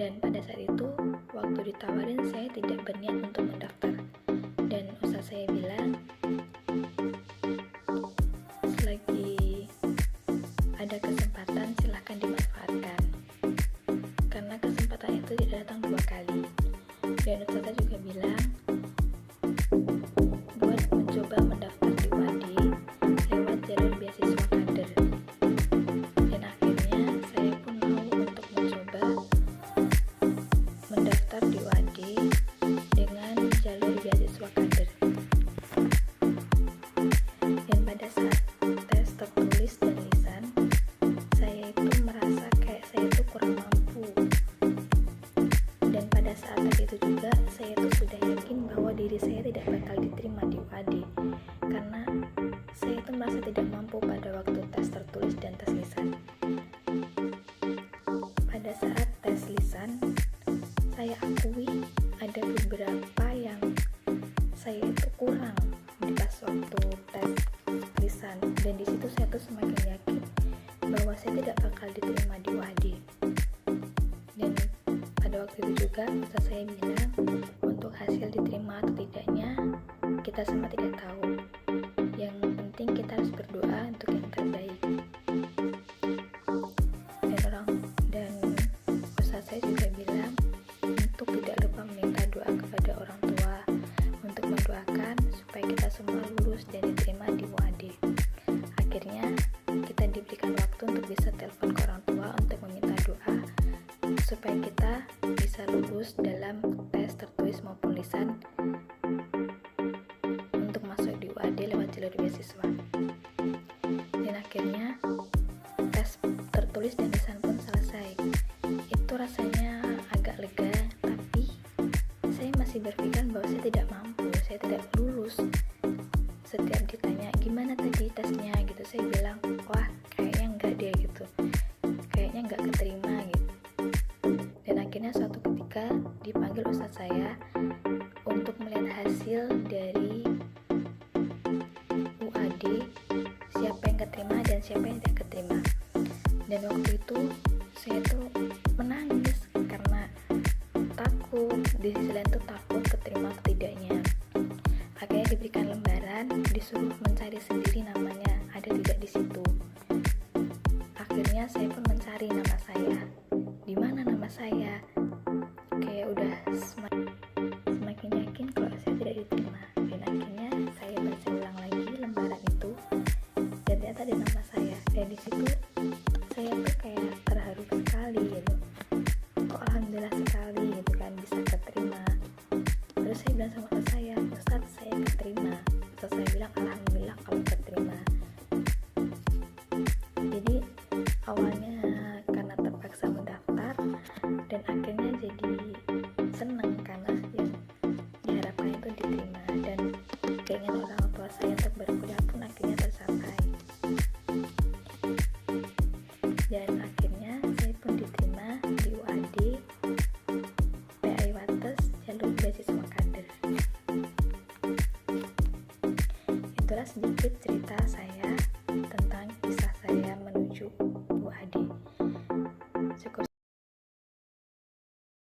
Dan pada saat itu, waktu ditawarin saya tidak berniat untuk mendaftar. Dan ustaz saya bilang, selagi ada kesempatan silahkan dimanfaatkan, karena kesempatan itu tidak datang 2 kali. Dan ustaznya juga bilang buat mencoba mendaftar di UAD lewat jalur beasiswa kader. Dan akhirnya saya pun mau untuk mencoba mendaftar di UAD dengan jalur beasiswa kader. Dan pada saat tes tertulis dan lisan, saya itu merasa kayak saya itu kurang mampu. Dan pada saat itu juga saya itu sudah yakin bahwa diri saya tidak bakal diterima di UAD, karena saya itu merasa tidak mampu pada waktu tes tertulis dan tes lisan. Pada saat tes lisan, saya akui ada beberapa yang saya itu kurang di pas waktu tes lisan, dan di situ saya tuh semakin yakin bahwa saya tidak bakal diterima di UAD. Dan pada waktu itu juga ustaz saya bilang untuk hasil diterima atau tidaknya kita semua tidak tahu. Yang penting kita harus berdoa untuk yang terbaik. Dan ustaz saya juga bilang untuk tidak lupa meminta doa kepada orang tua untuk mendoakan supaya kita semua lulus dan diterima di UAD. Akhirnya kita diberikan waktu untuk bisa telepon ke orang tua untuk meminta doa supaya kita bisa lulus dalam tes tertulis maupun lisan untuk masuk di UAD lewat jalur beasiswa. Dan akhirnya tes tertulis dan lisan pun selesai. Itu rasanya agak lega, tapi saya masih berpikiran bahwa saya tidak mampu, saya tidak lulus. Setiap ditanya gimana tadi tesnya gitu, saya bilang wah kayaknya enggak deh gitu, kayaknya enggak keterima gitu. Dan akhirnya suatu ketika dipanggil ustaz saya untuk melihat hasil dari UAD, siapa yang keterima dan siapa yang tidak keterima. Dan waktu itu saya tuh menangis karena takut, di sisi lain tuh takut keterima atau tidaknya. Akhirnya diberikan lembaran, disuruh mencari sendiri namanya ada tidak di situ. Akhirnya saya pun mencari nama saya. Di mana nama saya? Kayak udah semakin yakin kalau saya tidak diterima. Dan akhirnya saya baca ulang lagi lembaran itu dan ternyata ada nama saya. Dan di situ saya tuh kayak terharu sekali gitu. Kok alhamdulillah sekali gitu kan bisa keterima. Terus saya bilang sama ustaz saya, ustaz saya keterima. Ustaz saya bilang alhamdulillah kalau keterima. Jadi awalnya karena terpaksa mendaftar dan akhirnya jadi senang karena yang diharapkan itu diterima, dan keinginan orang tua saya untuk berkuliah pun akhirnya tercapai. Dan akhirnya saya pun diterima di UAD PAI Wates jalur beasiswa kader. Itulah sedikit cerita saya tentang